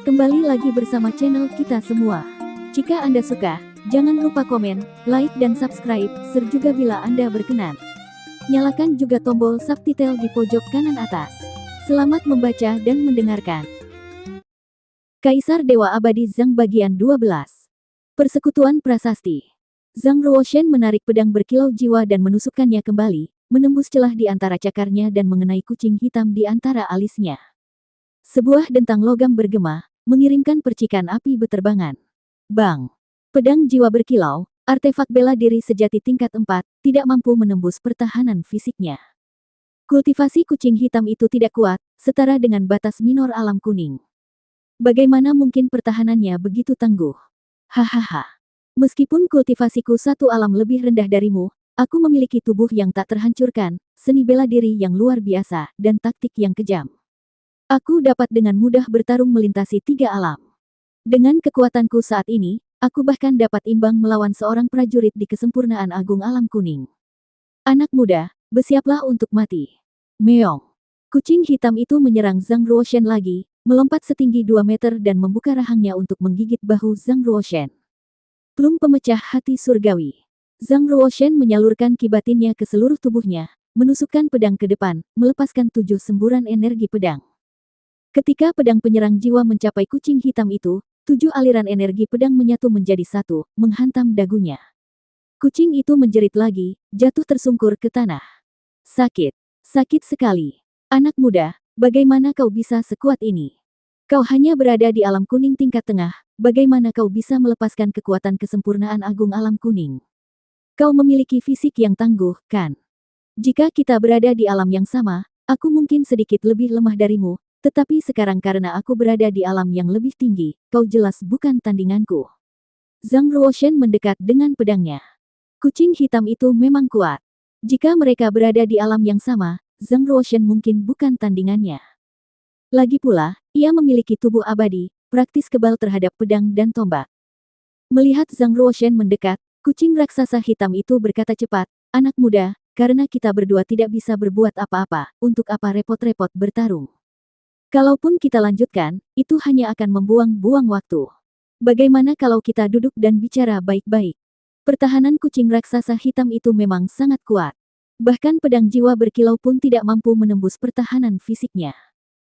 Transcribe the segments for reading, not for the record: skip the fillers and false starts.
Kembali lagi bersama channel kita semua. Jika Anda suka, jangan lupa komen, like dan subscribe, juga bila Anda berkenan. Nyalakan juga tombol subtitle di pojok kanan atas. Selamat membaca dan mendengarkan. Kaisar Dewa Abadi Zhang bagian 12. Persekutuan Prasasti. Zhang Ruoshen menarik pedang berkilau jiwa dan menusukkannya kembali, menembus celah di antara cakarnya dan mengenai kucing hitam di antara alisnya. Sebuah dentang logam bergema, mengirimkan percikan api beterbangan. Bang! Pedang jiwa berkilau, artefak bela diri sejati tingkat 4, tidak mampu menembus pertahanan fisiknya. Kultivasi kucing hitam itu tidak kuat, setara dengan batas minor alam kuning. Bagaimana mungkin pertahanannya begitu tangguh? Hahaha. Meskipun kultivasiku satu alam lebih rendah darimu, aku memiliki tubuh yang tak terhancurkan, seni bela diri yang luar biasa, dan taktik yang kejam. Aku dapat dengan mudah bertarung melintasi 3 alam. Dengan kekuatanku saat ini, aku bahkan dapat imbang melawan seorang prajurit di kesempurnaan agung alam kuning. Anak muda, bersiaplah untuk mati. Meong. Kucing hitam itu menyerang Zhang Ruoshen lagi, melompat setinggi 2 meter dan membuka rahangnya untuk menggigit bahu Zhang Ruoshen. Plum pemecah hati surgawi. Zhang Ruoshen menyalurkan kibatinnya ke seluruh tubuhnya, menusukkan pedang ke depan, melepaskan 7 semburan energi pedang. Ketika pedang penyerang jiwa mencapai kucing hitam itu, 7 aliran energi pedang menyatu menjadi satu, menghantam dagunya. Kucing itu menjerit lagi, jatuh tersungkur ke tanah. Sakit. Sakit sekali. Anak muda, bagaimana kau bisa sekuat ini? Kau hanya berada di alam kuning tingkat tengah, bagaimana kau bisa melepaskan kekuatan kesempurnaan agung alam kuning? Kau memiliki fisik yang tangguh, kan? Jika kita berada di alam yang sama, aku mungkin sedikit lebih lemah darimu, tetapi sekarang karena aku berada di alam yang lebih tinggi, kau jelas bukan tandinganku. Zhang Ruoshen mendekat dengan pedangnya. Kucing hitam itu memang kuat. Jika mereka berada di alam yang sama, Zhang Ruoshen mungkin bukan tandingannya. Lagi pula, ia memiliki tubuh abadi, praktis kebal terhadap pedang dan tombak. Melihat Zhang Ruoshen mendekat, kucing raksasa hitam itu berkata cepat, "Anak muda, karena kita berdua tidak bisa berbuat apa-apa, untuk apa repot-repot bertarung? Kalaupun kita lanjutkan, itu hanya akan membuang-buang waktu. Bagaimana kalau kita duduk dan bicara baik-baik?" Pertahanan kucing raksasa hitam itu memang sangat kuat. Bahkan pedang jiwa berkilau pun tidak mampu menembus pertahanan fisiknya.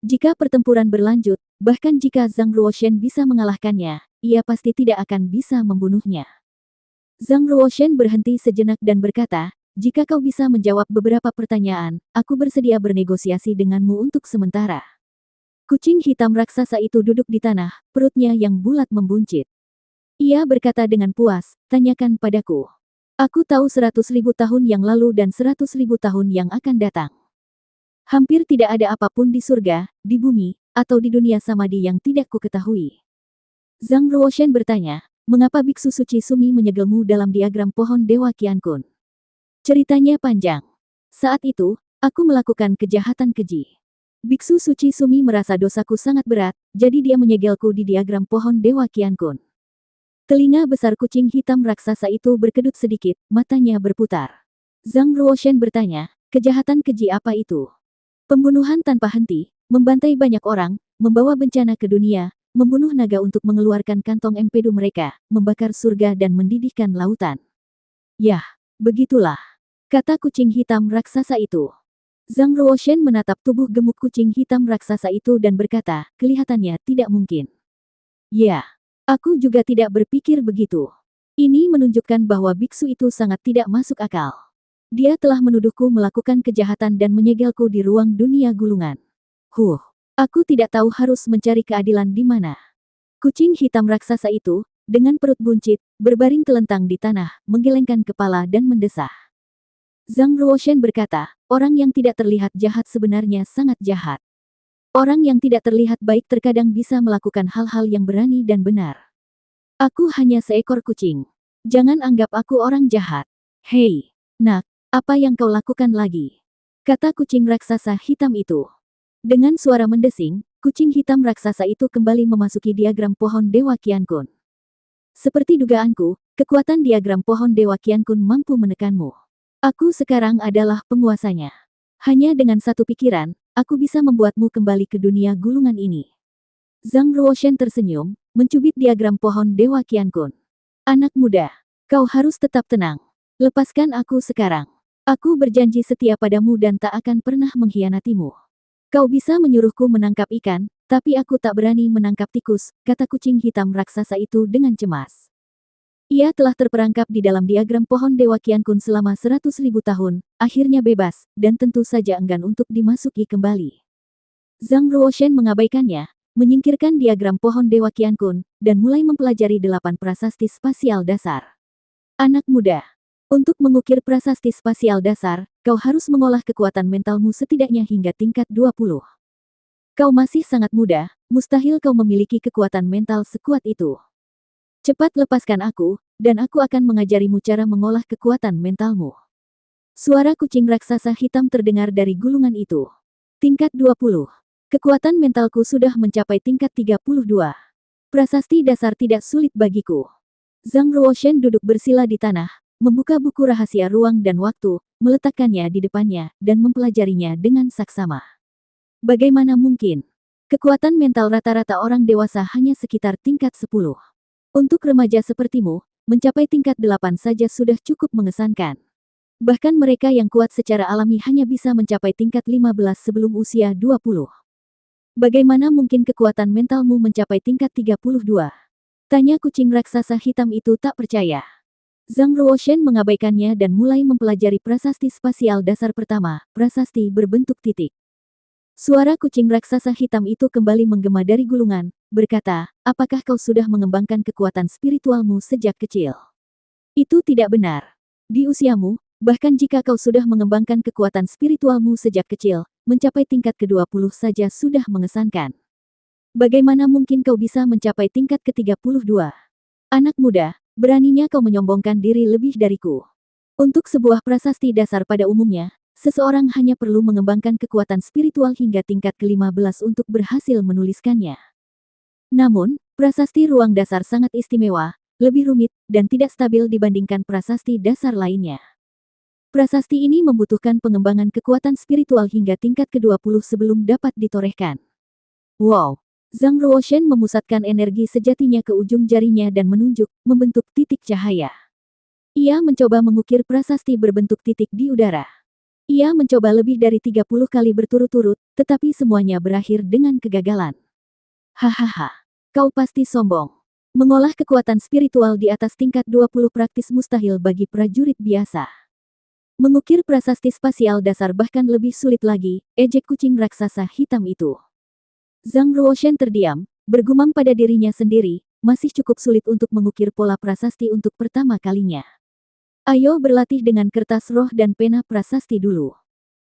Jika pertempuran berlanjut, bahkan jika Zhang Ruoshen bisa mengalahkannya, ia pasti tidak akan bisa membunuhnya. Zhang Ruoshen berhenti sejenak dan berkata, "Jika kau bisa menjawab beberapa pertanyaan, aku bersedia bernegosiasi denganmu untuk sementara." Kucing hitam raksasa itu duduk di tanah, perutnya yang bulat membuncit. Ia berkata dengan puas, "Tanyakan padaku. Aku tahu 100.000 tahun yang lalu dan 100.000 tahun yang akan datang. Hampir tidak ada apapun di surga, di bumi, atau di dunia samadi yang tidak ku ketahui." Zhang Ruoshen bertanya, "Mengapa Biksu Suci Sumi menyegelmu dalam diagram pohon Dewa Qiankun?" Ceritanya panjang. Saat itu, aku melakukan kejahatan keji. Biksu Suci Sumi merasa dosaku sangat berat, jadi dia menyegelku di diagram pohon Dewa Qiankun. Telinga besar kucing hitam raksasa itu berkedut sedikit, matanya berputar. Zhang Ruoshen bertanya, "Kejahatan keji apa itu?" "Pembunuhan tanpa henti, membantai banyak orang, membawa bencana ke dunia, membunuh naga untuk mengeluarkan kantong empedu mereka, membakar surga dan mendidihkan lautan." "Yah, begitulah," kata kucing hitam raksasa itu. Zhang Ruoshen menatap tubuh gemuk kucing hitam raksasa itu dan berkata, "Kelihatannya tidak mungkin." "Ya, aku juga tidak berpikir begitu. Ini menunjukkan bahwa biksu itu sangat tidak masuk akal. Dia telah menuduhku melakukan kejahatan dan menyegelku di ruang dunia gulungan. Aku tidak tahu harus mencari keadilan di mana." Kucing hitam raksasa itu, dengan perut buncit, berbaring telentang di tanah, menggelengkan kepala dan mendesah. Zhang Ruoshen berkata, "Orang yang tidak terlihat jahat sebenarnya sangat jahat. Orang yang tidak terlihat baik terkadang bisa melakukan hal-hal yang berani dan benar. Aku hanya seekor kucing. Jangan anggap aku orang jahat." "Hei, nak, apa yang kau lakukan lagi?" kata kucing raksasa hitam itu. Dengan suara mendesing, kucing hitam raksasa itu kembali memasuki diagram pohon Dewa Qiankun. "Seperti dugaanku, kekuatan diagram pohon Dewa Qiankun mampu menekanmu. Aku sekarang adalah penguasanya. Hanya dengan satu pikiran, aku bisa membuatmu kembali ke dunia gulungan ini." Zhang Ruoshen tersenyum, mencubit diagram pohon Dewa Qiankun. Anak muda, kau harus tetap tenang. Lepaskan aku sekarang. Aku berjanji setia padamu dan tak akan pernah mengkhianatimu. Kau bisa menyuruhku menangkap ikan, tapi aku tak berani menangkap tikus, kata kucing hitam raksasa itu dengan cemas. Ia telah terperangkap di dalam diagram pohon Dewa Qiankun selama 100.000 tahun, akhirnya bebas, dan tentu saja enggan untuk dimasuki kembali. Zhang Ruoshen mengabaikannya, menyingkirkan diagram pohon Dewa Qiankun, dan mulai mempelajari 8 prasasti spasial dasar. Anak muda, untuk mengukir prasasti spasial dasar, kau harus mengolah kekuatan mentalmu setidaknya hingga tingkat 20. Kau masih sangat muda, mustahil kau memiliki kekuatan mental sekuat itu. Cepat lepaskan aku, dan aku akan mengajarimu cara mengolah kekuatan mentalmu. Suara kucing raksasa hitam terdengar dari gulungan itu. Tingkat 20. Kekuatan mentalku sudah mencapai tingkat 32. Prasasti dasar tidak sulit bagiku. Zhang Ruoshen duduk bersila di tanah, membuka buku rahasia ruang dan waktu, meletakkannya di depannya, dan mempelajarinya dengan saksama. Bagaimana mungkin? Kekuatan mental rata-rata orang dewasa hanya sekitar tingkat 10. Untuk remaja sepertimu, mencapai tingkat 8 saja sudah cukup mengesankan. Bahkan mereka yang kuat secara alami hanya bisa mencapai tingkat 15 sebelum usia 20. Bagaimana mungkin kekuatan mentalmu mencapai tingkat 32? Tanya kucing raksasa hitam itu tak percaya. Zhang Ruoshen mengabaikannya dan mulai mempelajari prasasti spasial dasar pertama, prasasti berbentuk titik. Suara kucing raksasa hitam itu kembali menggema dari gulungan, berkata, apakah kau sudah mengembangkan kekuatan spiritualmu sejak kecil? Itu tidak benar. Di usiamu, bahkan jika kau sudah mengembangkan kekuatan spiritualmu sejak kecil, mencapai tingkat ke-20 saja sudah mengesankan. Bagaimana mungkin kau bisa mencapai tingkat ke-32? Anak muda, beraninya kau menyombongkan diri lebih dariku. Untuk sebuah prasasti dasar pada umumnya, seseorang hanya perlu mengembangkan kekuatan spiritual hingga tingkat ke-15 untuk berhasil menuliskannya. Namun, prasasti ruang dasar sangat istimewa, lebih rumit, dan tidak stabil dibandingkan prasasti dasar lainnya. Prasasti ini membutuhkan pengembangan kekuatan spiritual hingga tingkat ke-20 sebelum dapat ditorehkan. Wow! Zhang Ruoshen memusatkan energi sejatinya ke ujung jarinya dan menunjuk, membentuk titik cahaya. Ia mencoba mengukir prasasti berbentuk titik di udara. Ia mencoba lebih dari 30 kali berturut-turut, tetapi semuanya berakhir dengan kegagalan. Hahaha, kau pasti sombong. Mengolah kekuatan spiritual di atas tingkat 20 praktis mustahil bagi prajurit biasa. Mengukir prasasti spasial dasar bahkan lebih sulit lagi, ejek kucing raksasa hitam itu. Zhang Ruoshen terdiam, bergumam pada dirinya sendiri, masih cukup sulit untuk mengukir pola prasasti untuk pertama kalinya. Ayo berlatih dengan kertas roh dan pena prasasti dulu.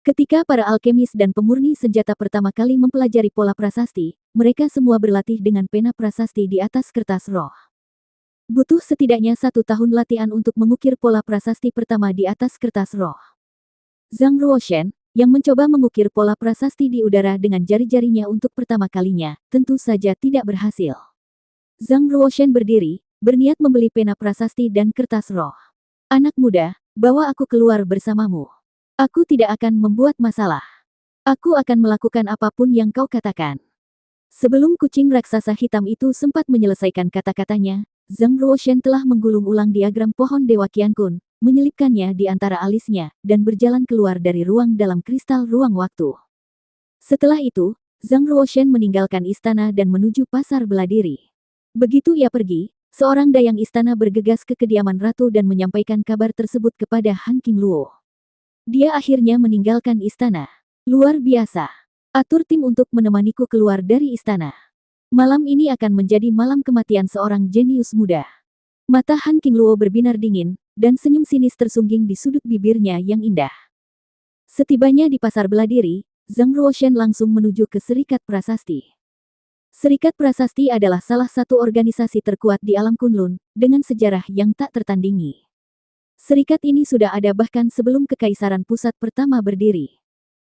Ketika para alkemis dan pemurni senjata pertama kali mempelajari pola prasasti, mereka semua berlatih dengan pena prasasti di atas kertas roh. Butuh setidaknya 1 tahun latihan untuk mengukir pola prasasti pertama di atas kertas roh. Zhang Ruoshen, yang mencoba mengukir pola prasasti di udara dengan jari-jarinya untuk pertama kalinya, tentu saja tidak berhasil. Zhang Ruoshen berdiri, berniat membeli pena prasasti dan kertas roh. Anak muda, bawa aku keluar bersamamu. Aku tidak akan membuat masalah. Aku akan melakukan apapun yang kau katakan. Sebelum kucing raksasa hitam itu sempat menyelesaikan kata-katanya, Zhang Ruoshen telah menggulung ulang diagram pohon Dewa Qiankun, menyelipkannya di antara alisnya, dan berjalan keluar dari ruang dalam kristal ruang waktu. Setelah itu, Zhang Ruoshen meninggalkan istana dan menuju pasar beladiri. Begitu ia pergi, seorang dayang istana bergegas ke kediaman ratu dan menyampaikan kabar tersebut kepada Han Qingluo. Dia akhirnya meninggalkan istana. Luar biasa. Atur tim untuk menemaniku keluar dari istana. Malam ini akan menjadi malam kematian seorang jenius muda. Mata Han Qingluo berbinar dingin, dan senyum sinis tersungging di sudut bibirnya yang indah. Setibanya di pasar beladiri, Zhang Ruoshen langsung menuju ke Serikat Prasasti. Serikat Prasasti adalah salah satu organisasi terkuat di alam Kunlun, dengan sejarah yang tak tertandingi. Serikat ini sudah ada bahkan sebelum Kekaisaran Pusat pertama berdiri.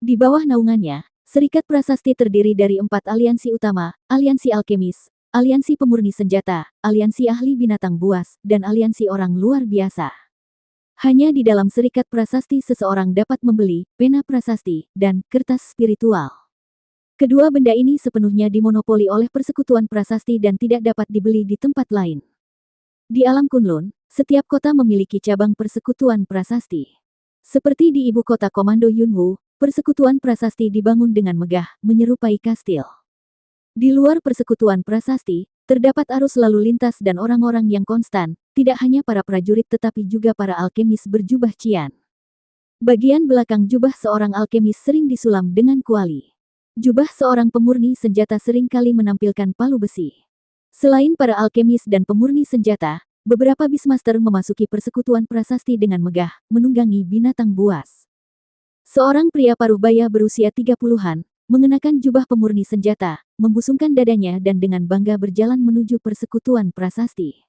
Di bawah naungannya, Serikat Prasasti terdiri dari 4 aliansi utama, aliansi alkemis, aliansi pemurni senjata, aliansi ahli binatang buas, dan aliansi orang luar biasa. Hanya di dalam Serikat Prasasti seseorang dapat membeli pena prasasti dan kertas spiritual. Kedua benda ini sepenuhnya dimonopoli oleh persekutuan prasasti dan tidak dapat dibeli di tempat lain. Di alam Kunlun, setiap kota memiliki cabang persekutuan prasasti. Seperti di ibu kota Komando Yunwu, persekutuan prasasti dibangun dengan megah, menyerupai kastil. Di luar persekutuan prasasti, terdapat arus lalu lintas dan orang-orang yang konstan, tidak hanya para prajurit tetapi juga para alkemis berjubah cian. Bagian belakang jubah seorang alkemis sering disulam dengan kuali. Jubah seorang pemurni senjata sering kali menampilkan palu besi. Selain para alkemis dan pemurni senjata, beberapa Beastmaster memasuki persekutuan prasasti dengan megah, menunggangi binatang buas. Seorang pria paruh baya berusia 30-an, mengenakan jubah pemurni senjata, membusungkan dadanya dan dengan bangga berjalan menuju persekutuan prasasti.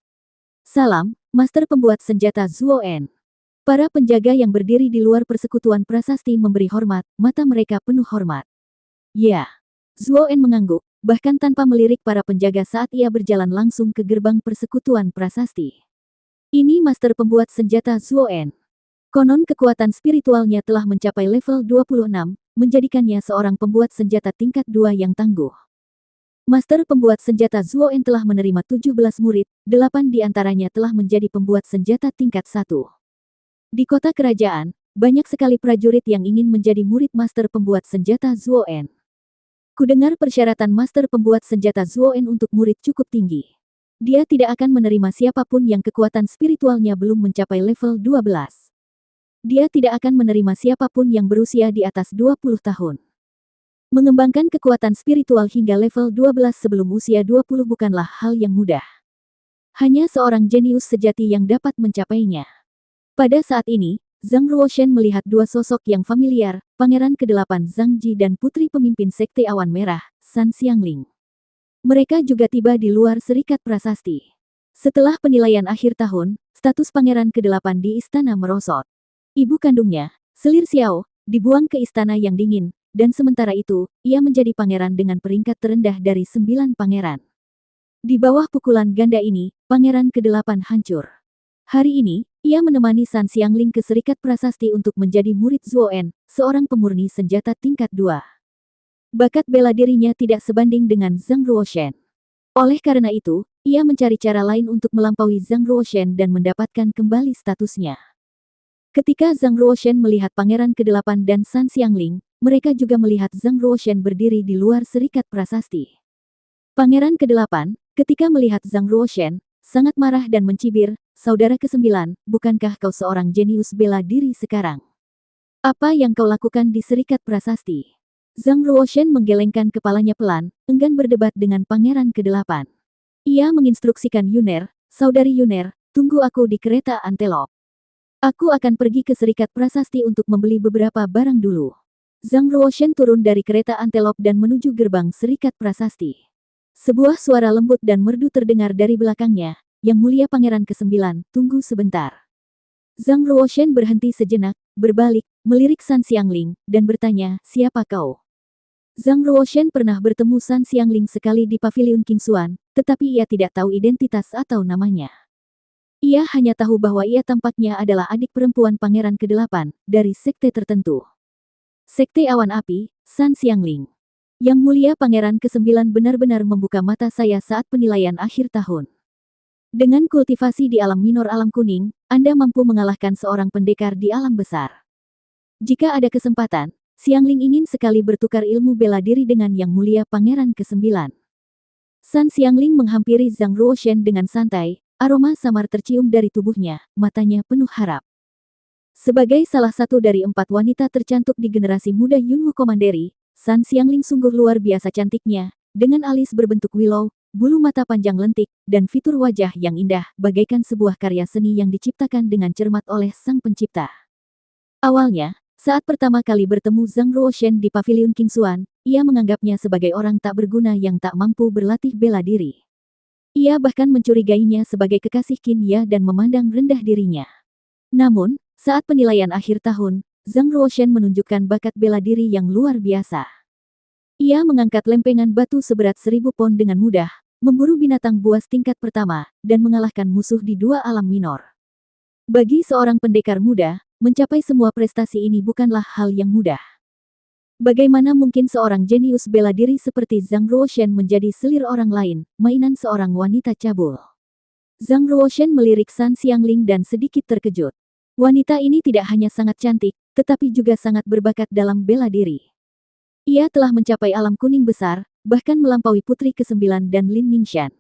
Salam, Master pembuat senjata Zuoen. Para penjaga yang berdiri di luar persekutuan prasasti memberi hormat, mata mereka penuh hormat. Ya, Zuoen mengangguk, bahkan tanpa melirik para penjaga saat ia berjalan langsung ke gerbang persekutuan prasasti. Ini master pembuat senjata Zuoen. Konon kekuatan spiritualnya telah mencapai level 26, menjadikannya seorang pembuat senjata tingkat 2 yang tangguh. Master pembuat senjata Zuoen telah menerima 17 murid, 8 di antaranya telah menjadi pembuat senjata tingkat 1. Di kota kerajaan, banyak sekali prajurit yang ingin menjadi murid master pembuat senjata Zuoen. Kudengar persyaratan master pembuat senjata Zuoen untuk murid cukup tinggi. Dia tidak akan menerima siapapun yang kekuatan spiritualnya belum mencapai level 12. Dia tidak akan menerima siapapun yang berusia di atas 20 tahun. Mengembangkan kekuatan spiritual hingga level 12 sebelum usia 20 bukanlah hal yang mudah. Hanya seorang jenius sejati yang dapat mencapainya. Pada saat ini, Zhang Ruoshen melihat dua sosok yang familiar, Pangeran ke-8 Zhang Ji dan Putri Pemimpin Sekte Awan Merah, San Xiangling. Mereka juga tiba di luar Serikat Prasasti. Setelah penilaian akhir tahun, status Pangeran ke-8 di istana merosot. Ibu kandungnya, Selir Xiao, dibuang ke istana yang dingin, dan sementara itu, ia menjadi pangeran dengan peringkat terendah dari 9 pangeran. Di bawah pukulan ganda ini, Pangeran ke-8 hancur. Hari ini, ia menemani San Xiangling ke Serikat Prasasti untuk menjadi murid Zuoen, seorang pemurni senjata tingkat 2. Bakat bela dirinya tidak sebanding dengan Zhang Ruoshen. Oleh karena itu, ia mencari cara lain untuk melampaui Zhang Ruoshen dan mendapatkan kembali statusnya. Ketika Zhang Ruoshen melihat Pangeran ke-8 dan San Xiangling, mereka juga melihat Zhang Ruoshen berdiri di luar Serikat Prasasti. Pangeran ke-8, ketika melihat Zhang Ruoshen, sangat marah dan mencibir, "Saudara ke-9, bukankah kau seorang jenius bela diri sekarang? Apa yang kau lakukan di Serikat Prasasti?" Zhang Ruoshen menggelengkan kepalanya pelan, enggan berdebat dengan Pangeran ke-8. Ia menginstruksikan Yuner, "Saudari Yuner, tunggu aku di kereta Antelop. Aku akan pergi ke Serikat Prasasti untuk membeli beberapa barang dulu." Zhang Ruoshen turun dari kereta Antelop dan menuju gerbang Serikat Prasasti. Sebuah suara lembut dan merdu terdengar dari belakangnya. "Yang mulia Pangeran ke-9, tunggu sebentar." Zhang Ruoshen berhenti sejenak, berbalik, melirik San Xiangling, dan bertanya, "Siapa kau?" Zhang Ruoshen pernah bertemu San Xiangling sekali di Paviliun Qingxuan, tetapi ia tidak tahu identitas atau namanya. Ia hanya tahu bahwa ia tampaknya adalah adik perempuan Pangeran ke-8, dari sekte tertentu. Sekte Awan Api, San Xiangling. Yang mulia Pangeran ke-9 benar-benar membuka mata saya saat penilaian akhir tahun. Dengan kultivasi di alam minor alam kuning, Anda mampu mengalahkan seorang pendekar di alam besar. Jika ada kesempatan, Xiangling ingin sekali bertukar ilmu bela diri dengan Yang Mulia Pangeran ke-9. San Xiangling menghampiri Zhang Ruoshen dengan santai, aroma samar tercium dari tubuhnya, matanya penuh harap. Sebagai salah satu dari 4 wanita tercantik di generasi muda Yunwu Commandery, San Xiangling sungguh luar biasa cantiknya, dengan alis berbentuk willow, bulu mata panjang lentik, dan fitur wajah yang indah, bagaikan sebuah karya seni yang diciptakan dengan cermat oleh Sang Pencipta. Awalnya, saat pertama kali bertemu Zhang Ruoshen di Paviliun Qingxuan, ia menganggapnya sebagai orang tak berguna yang tak mampu berlatih bela diri. Ia bahkan mencurigainya sebagai kekasih Qin Ya dan memandang rendah dirinya. Namun, saat penilaian akhir tahun, Zhang Ruoshen menunjukkan bakat bela diri yang luar biasa. Ia mengangkat lempengan batu seberat 1000 pon dengan mudah, memburu binatang buas tingkat pertama, dan mengalahkan musuh di 2 alam minor. Bagi seorang pendekar muda, mencapai semua prestasi ini bukanlah hal yang mudah. Bagaimana mungkin seorang jenius bela diri seperti Zhang Ruoshen menjadi selir orang lain, mainan seorang wanita cabul? Zhang Ruoshen melirik San Xiangling dan sedikit terkejut. Wanita ini tidak hanya sangat cantik, tetapi juga sangat berbakat dalam bela diri. Ia telah mencapai alam kuning besar, bahkan melampaui Putri ke-9 dan Lin Ningxian.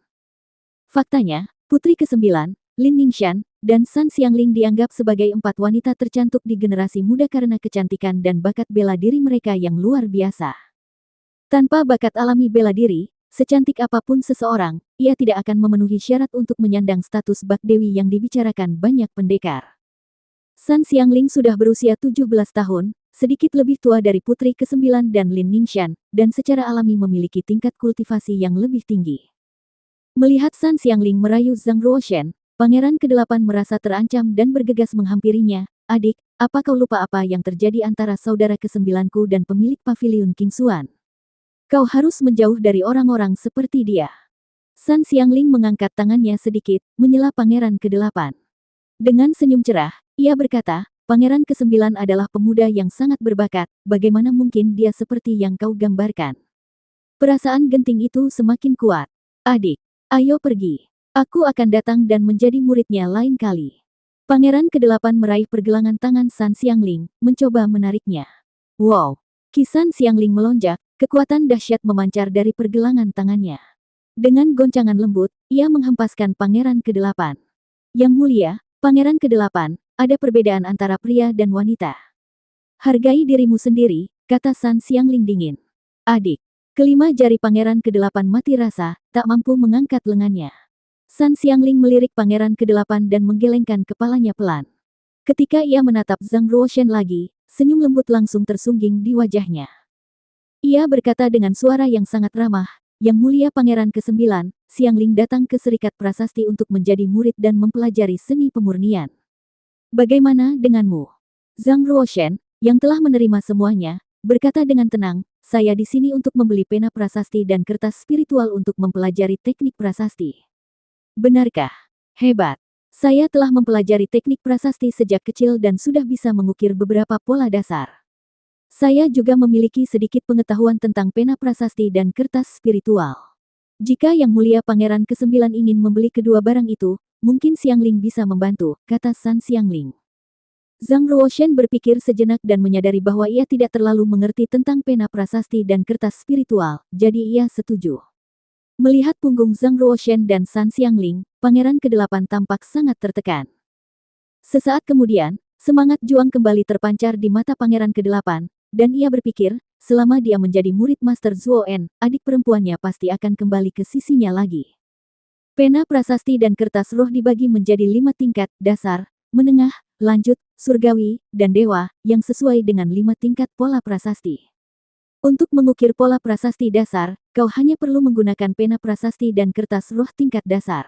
Faktanya, Putri ke-9, Lin Ningxian, dan San Xiangling dianggap sebagai 4 wanita tercantik di generasi muda karena kecantikan dan bakat bela diri mereka yang luar biasa. Tanpa bakat alami bela diri, secantik apapun seseorang, ia tidak akan memenuhi syarat untuk menyandang status Bak Dewi yang dibicarakan banyak pendekar. San Xiangling sudah berusia 17 tahun, sedikit lebih tua dari Putri ke-9 dan Lin Ningxian, dan secara alami memiliki tingkat kultivasi yang lebih tinggi. Melihat San Xiangling merayu Zhang Ruoshen, Pangeran ke-8 merasa terancam dan bergegas menghampirinya. Adik, apa kau lupa apa yang terjadi antara saudara ke-9ku dan pemilik paviliun King Xuan? Kau harus menjauh dari orang-orang seperti dia. San Xiangling mengangkat tangannya sedikit, menyela Pangeran ke-8. Dengan senyum cerah, ia berkata, Pangeran ke-9 adalah pemuda yang sangat berbakat, bagaimana mungkin dia seperti yang kau gambarkan? Perasaan genting itu semakin kuat. Adik, ayo pergi. Aku akan datang dan menjadi muridnya lain kali. Pangeran ke-8 meraih pergelangan tangan San Xiangling, mencoba menariknya. Wow! Ki San Xiangling melonjak, kekuatan dahsyat memancar dari pergelangan tangannya. Dengan goncangan lembut, ia menghempaskan Pangeran ke-8. Yang mulia, Pangeran ke-8, ada perbedaan antara pria dan wanita. Hargai dirimu sendiri, kata San Xiangling dingin. Adik, kelima jari Pangeran ke-8 mati rasa, tak mampu mengangkat lengannya. San Xiangling melirik Pangeran ke-8 dan menggelengkan kepalanya pelan. Ketika ia menatap Zhang Ruoshen lagi, senyum lembut langsung tersungging di wajahnya. Ia berkata dengan suara yang sangat ramah, Yang mulia Pangeran ke-9, Xiangling datang ke Serikat Prasasti untuk menjadi murid dan mempelajari seni pemurnian. Bagaimana denganmu? Zhang Ruoshen, yang telah menerima semuanya, berkata dengan tenang, saya di sini untuk membeli pena prasasti dan kertas spiritual untuk mempelajari teknik prasasti. Benarkah? Hebat. Saya telah mempelajari teknik prasasti sejak kecil dan sudah bisa mengukir beberapa pola dasar. Saya juga memiliki sedikit pengetahuan tentang pena prasasti dan kertas spiritual. Jika Yang Mulia Pangeran ke-9 ingin membeli kedua barang itu, mungkin Xiangling bisa membantu, kata San Xiangling. Zhang Ruoshen berpikir sejenak dan menyadari bahwa ia tidak terlalu mengerti tentang pena prasasti dan kertas spiritual, jadi ia setuju. Melihat punggung Zhang Ruoshen dan San Xiangling, Pangeran ke-8 tampak sangat tertekan. Sesaat kemudian, semangat juang kembali terpancar di mata Pangeran ke-8, dan ia berpikir, selama dia menjadi murid Master Zuoen, adik perempuannya pasti akan kembali ke sisinya lagi. Pena prasasti dan kertas roh dibagi menjadi 5 tingkat, dasar, menengah, lanjut, surgawi, dan dewa, yang sesuai dengan 5 tingkat pola prasasti. Untuk mengukir pola prasasti dasar, kau hanya perlu menggunakan pena prasasti dan kertas roh tingkat dasar.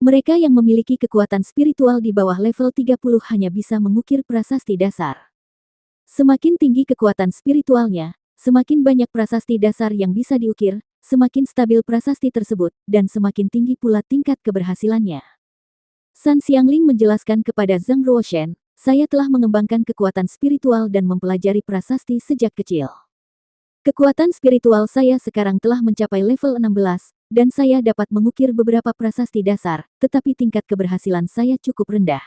Mereka yang memiliki kekuatan spiritual di bawah level 30 hanya bisa mengukir prasasti dasar. Semakin tinggi kekuatan spiritualnya, semakin banyak prasasti dasar yang bisa diukir, semakin stabil prasasti tersebut, dan semakin tinggi pula tingkat keberhasilannya. San Xiangling menjelaskan kepada Zhang Ruoshen, saya telah mengembangkan kekuatan spiritual dan mempelajari prasasti sejak kecil. Kekuatan spiritual saya sekarang telah mencapai level 16, dan saya dapat mengukir beberapa prasasti dasar, tetapi tingkat keberhasilan saya cukup rendah.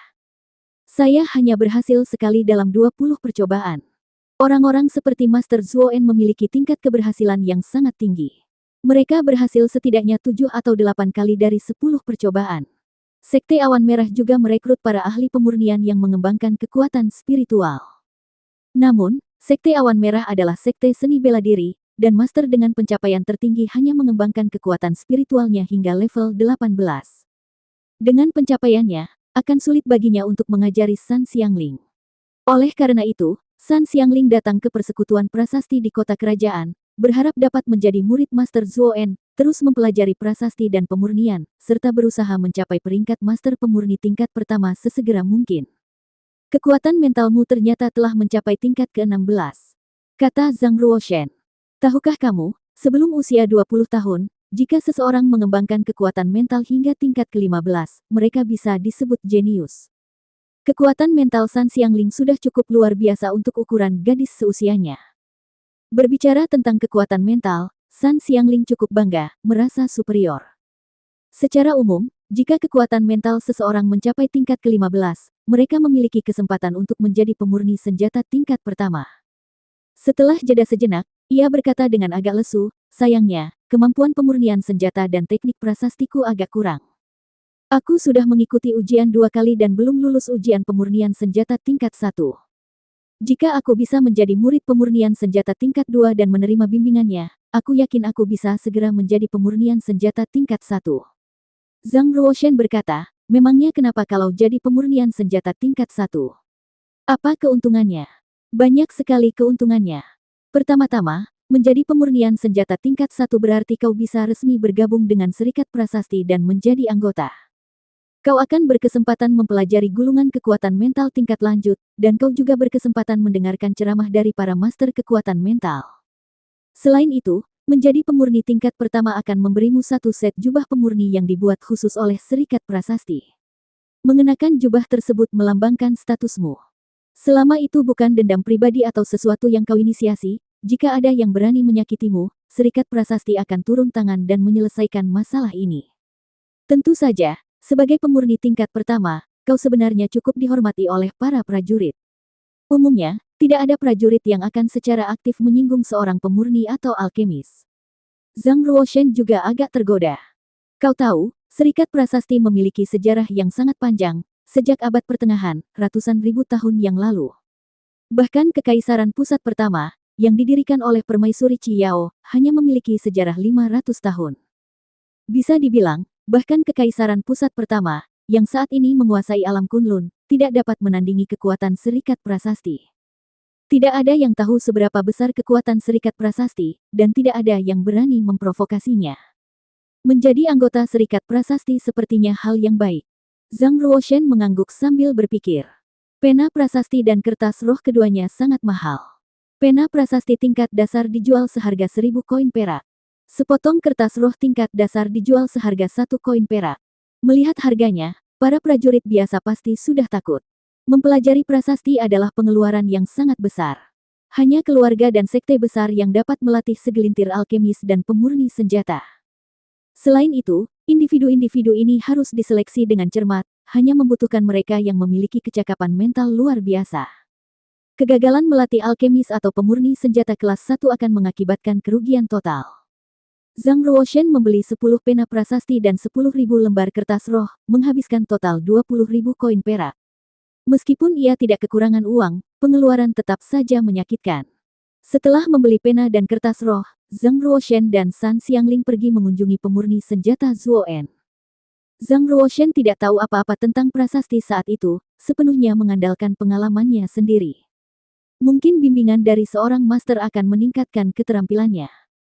Saya hanya berhasil sekali dalam 20 percobaan. Orang-orang seperti Master Zuoen memiliki tingkat keberhasilan yang sangat tinggi. Mereka berhasil setidaknya 7 atau 8 kali dari 10 percobaan. Sekte Awan Merah juga merekrut para ahli pemurnian yang mengembangkan kekuatan spiritual. Namun, Sekte Awan Merah adalah sekte seni bela diri, dan master dengan pencapaian tertinggi hanya mengembangkan kekuatan spiritualnya hingga level 18. Dengan pencapaiannya, akan sulit baginya untuk mengajari San Xiangling. Oleh karena itu, San Xiangling datang ke persekutuan prasasti di kota kerajaan, berharap dapat menjadi murid Master Zuoen, terus mempelajari prasasti dan pemurnian, serta berusaha mencapai peringkat master pemurni tingkat pertama sesegera mungkin. Kekuatan mentalmu ternyata telah mencapai tingkat ke-16, kata Zhang Ruoshen. Tahukah kamu, sebelum usia 20 tahun, jika seseorang mengembangkan kekuatan mental hingga tingkat ke-15, mereka bisa disebut jenius. Kekuatan mental San Xiangling sudah cukup luar biasa untuk ukuran gadis seusianya. Berbicara tentang kekuatan mental, San Xiangling cukup bangga, merasa superior. Secara umum, jika kekuatan mental seseorang mencapai tingkat ke-15, mereka memiliki kesempatan untuk menjadi pemurni senjata tingkat pertama. Setelah jeda sejenak, ia berkata dengan agak lesu, sayangnya, kemampuan pemurnian senjata dan teknik prasastiku agak kurang. Aku sudah mengikuti ujian 2 kali dan belum lulus ujian pemurnian senjata tingkat 1. Jika aku bisa menjadi murid pemurnian senjata tingkat 2 dan menerima bimbingannya, aku yakin aku bisa segera menjadi pemurnian senjata tingkat 1. Zhang Ruoshen berkata, memangnya kenapa kalau jadi pemurnian senjata tingkat 1? Apa keuntungannya? Banyak sekali keuntungannya. Pertama-tama, menjadi pemurnian senjata tingkat 1 berarti kau bisa resmi bergabung dengan Serikat Prasasti dan menjadi anggota. Kau akan berkesempatan mempelajari gulungan kekuatan mental tingkat lanjut, dan kau juga berkesempatan mendengarkan ceramah dari para master kekuatan mental. Selain itu, menjadi pemurni tingkat pertama akan memberimu satu set jubah pemurni yang dibuat khusus oleh Serikat Prasasti. Mengenakan jubah tersebut melambangkan statusmu. Selama itu bukan dendam pribadi atau sesuatu yang kau inisiasi, jika ada yang berani menyakitimu, Serikat Prasasti akan turun tangan dan menyelesaikan masalah ini. Tentu saja, sebagai pemurni tingkat pertama, kau sebenarnya cukup dihormati oleh para prajurit. Umumnya, tidak ada prajurit yang akan secara aktif menyinggung seorang pemurni atau alkemis. Zhang Ruoshen juga agak tergoda. Kau tahu, Serikat Prasasti memiliki sejarah yang sangat panjang, sejak abad pertengahan, ratusan ribu tahun yang lalu. Bahkan Kekaisaran Pusat pertama, yang didirikan oleh Permaisuri Qiyao, hanya memiliki sejarah 500 tahun. Bisa dibilang, bahkan Kekaisaran Pusat pertama, yang saat ini menguasai alam Kunlun, tidak dapat menandingi kekuatan Serikat Prasasti. Tidak ada yang tahu seberapa besar kekuatan Serikat Prasasti, dan tidak ada yang berani memprovokasinya. Menjadi anggota Serikat Prasasti sepertinya hal yang baik. Zhang Ruoshen mengangguk sambil berpikir. Pena prasasti dan kertas roh keduanya sangat mahal. Pena prasasti tingkat dasar dijual seharga 1000 koin perak. Sepotong kertas roh tingkat dasar dijual seharga 1 koin perak. Melihat harganya, para prajurit biasa pasti sudah takut. Mempelajari prasasti adalah pengeluaran yang sangat besar. Hanya keluarga dan sekte besar yang dapat melatih segelintir alkemis dan pemurni senjata. Selain itu, individu-individu ini harus diseleksi dengan cermat, hanya membutuhkan mereka yang memiliki kecakapan mental luar biasa. Kegagalan melatih alkemis atau pemurni senjata kelas 1 akan mengakibatkan kerugian total. Zhang Ruoshen membeli 10 pena prasasti dan 10.000 lembar kertas roh, menghabiskan total 20.000 koin perak. Meskipun ia tidak kekurangan uang, pengeluaran tetap saja menyakitkan. Setelah membeli pena dan kertas roh, Zhang Ruoshen dan San Xiangling pergi mengunjungi pemurni senjata Zuoen. Zhang Ruoshen tidak tahu apa-apa tentang prasasti saat itu, sepenuhnya mengandalkan pengalamannya sendiri. Mungkin bimbingan dari seorang master akan meningkatkan keterampilannya.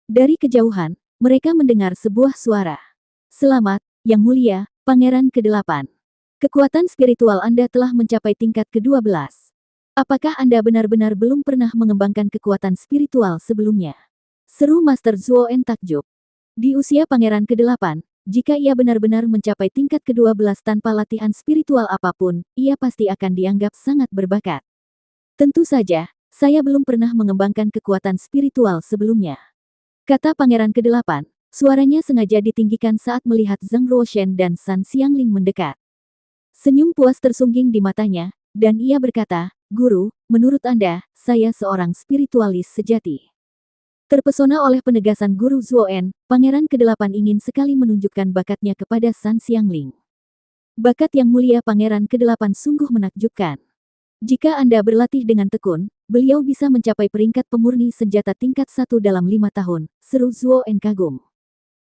Dari kejauhan, mereka mendengar sebuah suara. Selamat, Yang Mulia, Pangeran ke-8. Kekuatan spiritual Anda telah mencapai tingkat ke-12. Apakah Anda benar-benar belum pernah mengembangkan kekuatan spiritual sebelumnya? Seru Master Zuoen takjub. Di usia Pangeran ke-8, jika ia benar-benar mencapai tingkat ke-12 tanpa latihan spiritual apapun, ia pasti akan dianggap sangat berbakat. Tentu saja, saya belum pernah mengembangkan kekuatan spiritual sebelumnya. Kata Pangeran ke-8, suaranya sengaja ditinggikan saat melihat Zhang Ruoshen dan San Xiangling mendekat. Senyum puas tersungging di matanya, dan ia berkata, Guru, menurut Anda, saya seorang spiritualis sejati. Terpesona oleh penegasan Guru Zuoen, Pangeran ke-8 ingin sekali menunjukkan bakatnya kepada San Xiangling. Bakat Yang Mulia Pangeran ke-8 sungguh menakjubkan. Jika Anda berlatih dengan tekun, beliau bisa mencapai peringkat pemurni senjata tingkat 1 dalam 5 tahun, seru Zuoen kagum.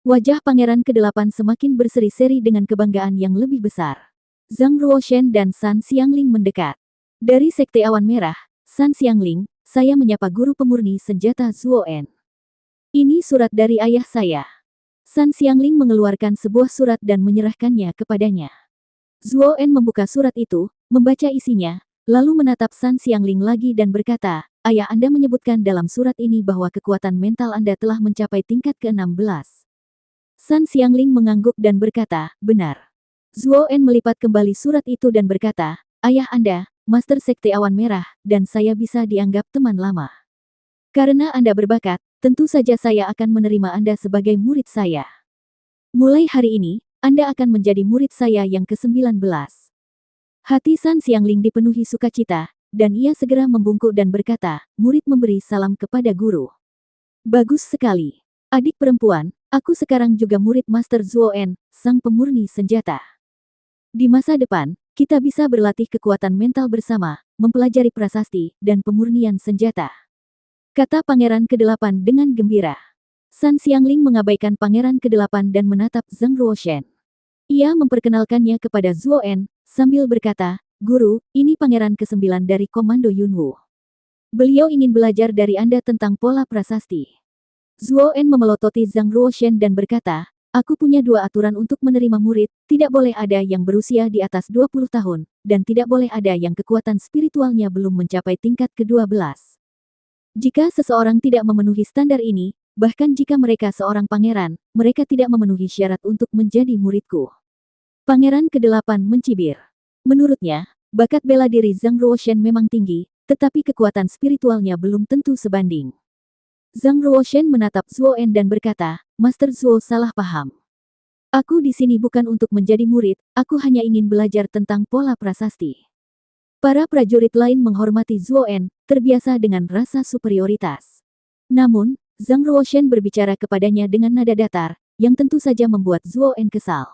Wajah Pangeran ke-8 semakin berseri-seri dengan kebanggaan yang lebih besar. Zhang Ruoshen dan San Xiangling mendekat. Dari Sekte Awan Merah, San Xiangling, saya menyapa guru pemurni senjata Zuoen. Ini surat dari ayah saya. San Xiangling mengeluarkan sebuah surat dan menyerahkannya kepadanya. Zuoen membuka surat itu, membaca isinya, lalu menatap San Xiangling lagi dan berkata, ayah Anda menyebutkan dalam surat ini bahwa kekuatan mental Anda telah mencapai tingkat ke-16. San Xiangling mengangguk dan berkata, benar. Zuoen melipat kembali surat itu dan berkata, ayah Anda, Master Sekte Awan Merah, dan saya bisa dianggap teman lama. Karena Anda berbakat, tentu saja saya akan menerima Anda sebagai murid saya. Mulai hari ini, Anda akan menjadi murid saya yang ke-19. Hati San Xiangling dipenuhi sukacita, dan ia segera membungkuk dan berkata, murid memberi salam kepada guru. Bagus sekali. Adik perempuan, aku sekarang juga murid Master Zuoen, sang pemurni senjata. Di masa depan, kita bisa berlatih kekuatan mental bersama, mempelajari prasasti, dan pemurnian senjata. Kata Pangeran ke-8 dengan gembira. San Xiangling mengabaikan Pangeran ke-8 dan menatap Zhang Ruoshen. Ia memperkenalkannya kepada Zuoen, sambil berkata, Guru, ini Pangeran ke-9 dari Komando Yunwu. Beliau ingin belajar dari Anda tentang pola prasasti. Zuoen memelototi Zhang Ruoshen dan berkata, aku punya 2 aturan untuk menerima murid, tidak boleh ada yang berusia di atas 20 tahun, dan tidak boleh ada yang kekuatan spiritualnya belum mencapai tingkat ke-12. Jika seseorang tidak memenuhi standar ini, bahkan jika mereka seorang pangeran, mereka tidak memenuhi syarat untuk menjadi muridku. Pangeran ke-8 mencibir. Menurutnya, bakat bela diri Zhang Ruoshen memang tinggi, tetapi kekuatan spiritualnya belum tentu sebanding. Zhang Ruoshen menatap Zuoen dan berkata, Master Zuo salah paham. Aku di sini bukan untuk menjadi murid, aku hanya ingin belajar tentang pola prasasti. Para prajurit lain menghormati Zuoen, terbiasa dengan rasa superioritas. Namun, Zhang Ruoshen berbicara kepadanya dengan nada datar, yang tentu saja membuat Zuoen kesal.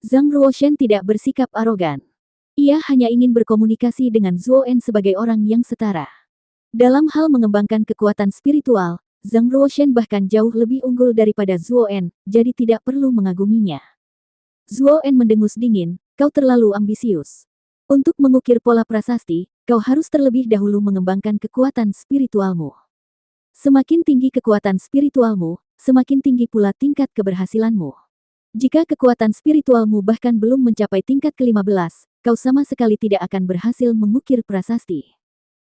Zhang Ruoshen tidak bersikap arogan. Ia hanya ingin berkomunikasi dengan Zuoen sebagai orang yang setara. Dalam hal mengembangkan kekuatan spiritual, Zhang Ruoshen bahkan jauh lebih unggul daripada Zuoen, jadi tidak perlu mengaguminya. Zuoen mendengus dingin, kau terlalu ambisius. Untuk mengukir pola prasasti, kau harus terlebih dahulu mengembangkan kekuatan spiritualmu. Semakin tinggi kekuatan spiritualmu, semakin tinggi pula tingkat keberhasilanmu. Jika kekuatan spiritualmu bahkan belum mencapai tingkat ke-15, kau sama sekali tidak akan berhasil mengukir prasasti.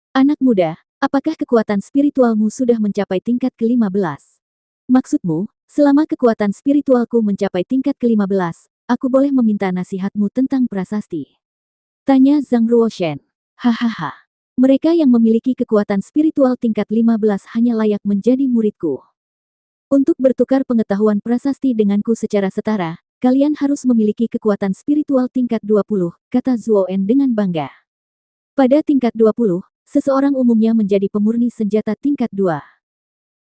Anak muda, apakah kekuatan spiritualmu sudah mencapai tingkat ke-15? Maksudmu, selama kekuatan spiritualku mencapai tingkat ke-15, aku boleh meminta nasihatmu tentang prasasti? Tanya Zhang Ruoshen. Hahaha. Mereka yang memiliki kekuatan spiritual tingkat 15 hanya layak menjadi muridku. Untuk bertukar pengetahuan prasasti denganku secara setara, kalian harus memiliki kekuatan spiritual tingkat 20, kata Zuoen dengan bangga. Pada tingkat 20, seseorang umumnya menjadi pemurni senjata tingkat 2.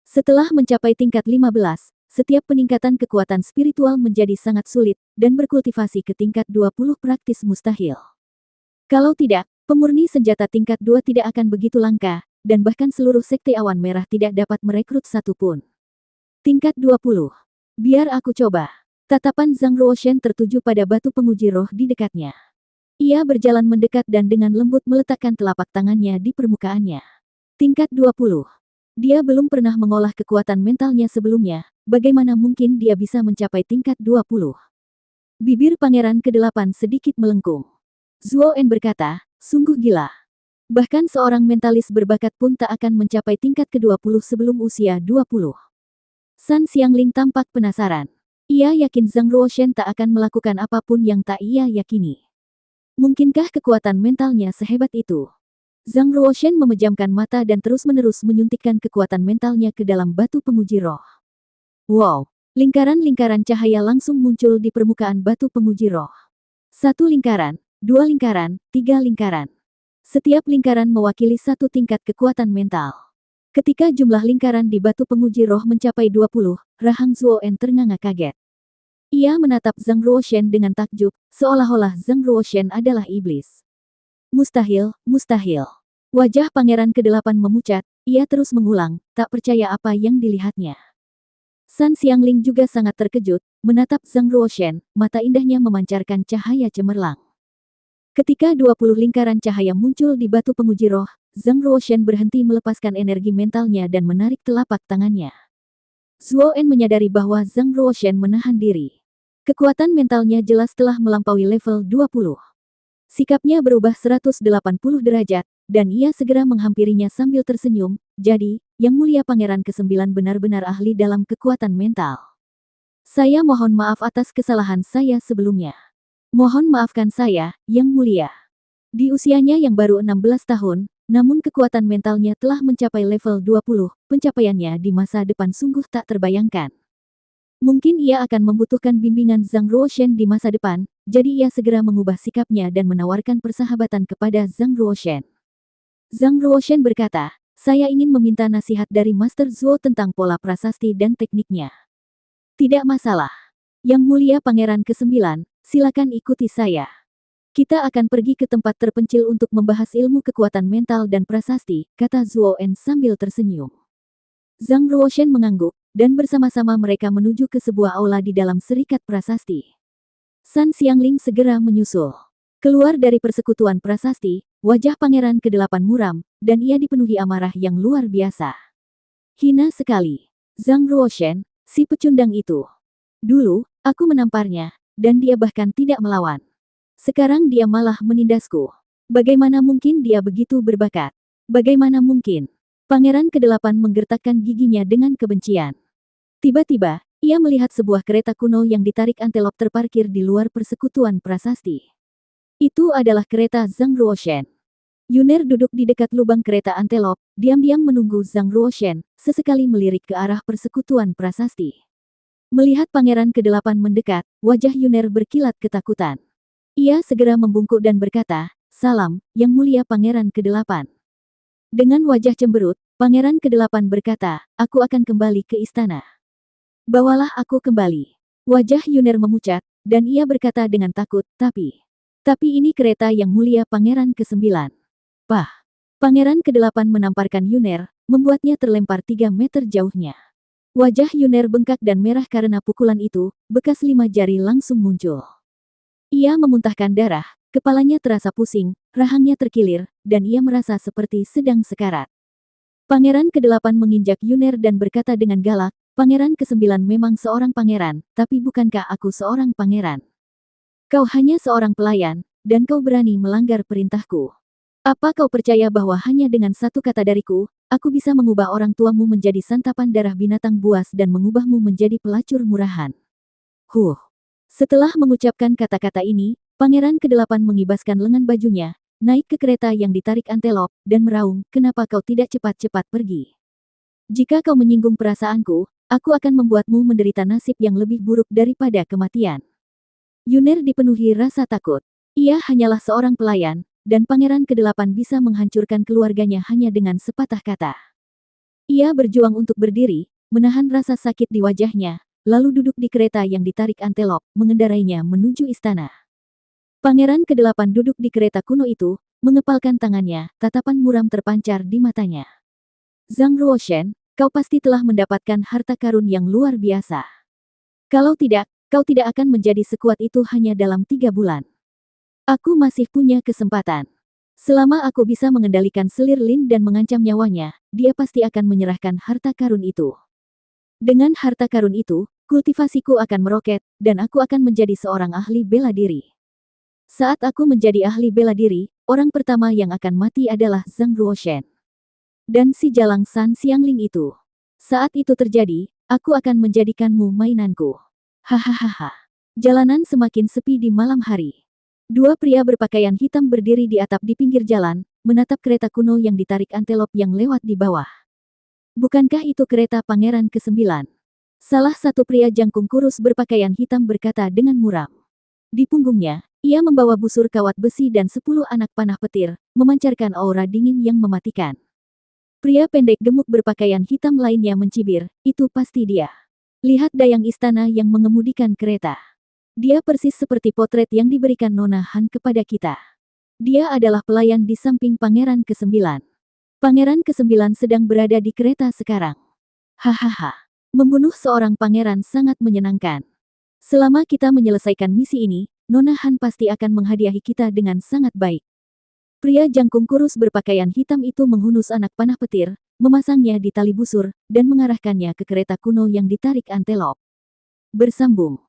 Setelah mencapai tingkat 15, setiap peningkatan kekuatan spiritual menjadi sangat sulit, dan berkultivasi ke tingkat 20 praktis mustahil. Kalau tidak, pemurni senjata tingkat 2 tidak akan begitu langka, dan bahkan seluruh sekte awan merah tidak dapat merekrut satu pun. Tingkat 20. Biar aku coba. Tatapan Zhang Ruoshen tertuju pada batu penguji roh di dekatnya. Ia berjalan mendekat dan dengan lembut meletakkan telapak tangannya di permukaannya. Tingkat 20. Dia belum pernah mengolah kekuatan mentalnya sebelumnya, bagaimana mungkin dia bisa mencapai tingkat 20? Bibir Pangeran ke-8 sedikit melengkung. Zuoen berkata, sungguh gila. Bahkan seorang mentalis berbakat pun tak akan mencapai tingkat ke-20 sebelum usia 20. San Xiangling tampak penasaran. Ia yakin Zhang Ruoshen tak akan melakukan apapun yang tak ia yakini. Mungkinkah kekuatan mentalnya sehebat itu? Zhang Ruoshen memejamkan mata dan terus-menerus menyuntikkan kekuatan mentalnya ke dalam batu penguji roh. Wow! Lingkaran-lingkaran cahaya langsung muncul di permukaan batu penguji roh. 1 lingkaran, 2 lingkaran, 3 lingkaran. Setiap lingkaran mewakili 1 tingkat kekuatan mental. Ketika jumlah lingkaran di batu penguji roh mencapai 20, rahang Zuoen ternganga kaget. Ia menatap Zhang Ruoshen dengan takjub, seolah-olah Zhang Ruoshen adalah iblis. Mustahil, mustahil. Wajah Pangeran ke-8 memucat, ia terus mengulang, tak percaya apa yang dilihatnya. San Xiangling juga sangat terkejut, menatap Zhang Ruoshen, mata indahnya memancarkan cahaya cemerlang. Ketika 20 lingkaran cahaya muncul di batu penguji roh, Zhang Ruoshen berhenti melepaskan energi mentalnya dan menarik telapak tangannya. Zuoen menyadari bahwa Zhang Ruoshen menahan diri. Kekuatan mentalnya jelas telah melampaui level 20. Sikapnya berubah 180 derajat, dan ia segera menghampirinya sambil tersenyum, jadi, Yang Mulia Pangeran ke-9 benar-benar ahli dalam kekuatan mental. Saya mohon maaf atas kesalahan saya sebelumnya. Mohon maafkan saya, Yang Mulia. Di usianya yang baru 16 tahun, namun kekuatan mentalnya telah mencapai level 20, pencapaiannya di masa depan sungguh tak terbayangkan. Mungkin ia akan membutuhkan bimbingan Zhang Ruoshen di masa depan, jadi ia segera mengubah sikapnya dan menawarkan persahabatan kepada Zhang Ruoshen. Zhang Ruoshen berkata, saya ingin meminta nasihat dari Master Zuo tentang pola prasasti dan tekniknya. Tidak masalah. Yang mulia Pangeran ke-9, silakan ikuti saya. Kita akan pergi ke tempat terpencil untuk membahas ilmu kekuatan mental dan prasasti, kata Zuo En sambil tersenyum. Zhang Ruoshen mengangguk, dan bersama-sama mereka menuju ke sebuah aula di dalam serikat prasasti. San Xiangling segera menyusul. Keluar dari persekutuan prasasti, wajah Pangeran ke-8 muram, dan ia dipenuhi amarah yang luar biasa. Hina sekali. Zhang Ruoshen, si pecundang itu. Dulu, aku menamparnya, dan dia bahkan tidak melawan. Sekarang dia malah menindasku. Bagaimana mungkin dia begitu berbakat? Bagaimana mungkin? Pangeran ke-8 menggertakkan giginya dengan kebencian. Tiba-tiba, ia melihat sebuah kereta kuno yang ditarik antelop terparkir di luar persekutuan prasasti. Itu adalah kereta Zhang Ruoshen. Yuner duduk di dekat lubang kereta antelop, diam-diam menunggu Zhang Ruoshen, sesekali melirik ke arah persekutuan prasasti. Melihat Pangeran ke-8 mendekat, wajah Yuner berkilat ketakutan. Ia segera membungkuk dan berkata, "Salam, Yang Mulia Pangeran ke-8." Dengan wajah cemberut, Pangeran ke-8 berkata, "Aku akan kembali ke istana. Bawalah aku kembali." Wajah Yuner memucat, dan ia berkata dengan takut, Tapi ini kereta Yang Mulia Pangeran ke-9. Pah! Pangeran ke-8 menamparkan Yuner, membuatnya terlempar 3 meter jauhnya. Wajah Yuner bengkak dan merah karena pukulan itu, bekas 5 jari langsung muncul. Ia memuntahkan darah, kepalanya terasa pusing, rahangnya terkilir, dan ia merasa seperti sedang sekarat. Pangeran ke-8 menginjak Yuner dan berkata dengan galak, Pangeran ke-9 memang seorang pangeran, tapi bukankah aku seorang pangeran? Kau hanya seorang pelayan, dan kau berani melanggar perintahku. Apa kau percaya bahwa hanya dengan satu kata dariku, aku bisa mengubah orang tuamu menjadi santapan darah binatang buas dan mengubahmu menjadi pelacur murahan? Setelah mengucapkan kata-kata ini, Pangeran ke-8 mengibaskan lengan bajunya, naik ke kereta yang ditarik antelop, dan meraung, kenapa kau tidak cepat-cepat pergi? Jika kau menyinggung perasaanku, aku akan membuatmu menderita nasib yang lebih buruk daripada kematian. Yuner dipenuhi rasa takut. Ia hanyalah seorang pelayan, dan Pangeran ke-8 bisa menghancurkan keluarganya hanya dengan sepatah kata. Ia berjuang untuk berdiri, menahan rasa sakit di wajahnya, lalu duduk di kereta yang ditarik antelop, mengendarainya menuju istana. Pangeran ke-8 duduk di kereta kuno itu, mengepalkan tangannya, tatapan muram terpancar di matanya. Zhang Ruoshen, kau pasti telah mendapatkan harta karun yang luar biasa. Kalau tidak, kau tidak akan menjadi sekuat itu hanya dalam 3 bulan. Aku masih punya kesempatan. Selama aku bisa mengendalikan selir Lin dan mengancam nyawanya, dia pasti akan menyerahkan harta karun itu. Dengan harta karun itu, kultivasiku akan meroket, dan aku akan menjadi seorang ahli bela diri. Saat aku menjadi ahli bela diri, orang pertama yang akan mati adalah Zhang Ruoshen. Dan si jalang San Xiangling itu. Saat itu terjadi, aku akan menjadikanmu mainanku. Hahaha. Jalanan semakin sepi di malam hari. 2 pria berpakaian hitam berdiri di atap di pinggir jalan, menatap kereta kuno yang ditarik antelop yang lewat di bawah. Bukankah itu kereta Pangeran ke-9? Salah satu pria jangkung kurus berpakaian hitam berkata dengan muram. Di punggungnya, ia membawa busur kawat besi dan 10 anak panah petir, memancarkan aura dingin yang mematikan. Pria pendek gemuk berpakaian hitam lainnya mencibir, itu pasti dia. Lihat dayang istana yang mengemudikan kereta. Dia persis seperti potret yang diberikan Nona Han kepada kita. Dia adalah pelayan di samping Pangeran ke-9. Pangeran ke-9 sedang berada di kereta sekarang. Hahaha. Membunuh seorang pangeran sangat menyenangkan. Selama kita menyelesaikan misi ini, Nona Han pasti akan menghadiahi kita dengan sangat baik. Pria jangkung kurus berpakaian hitam itu menghunus anak panah petir, memasangnya di tali busur, dan mengarahkannya ke kereta kuno yang ditarik antelop. Bersambung.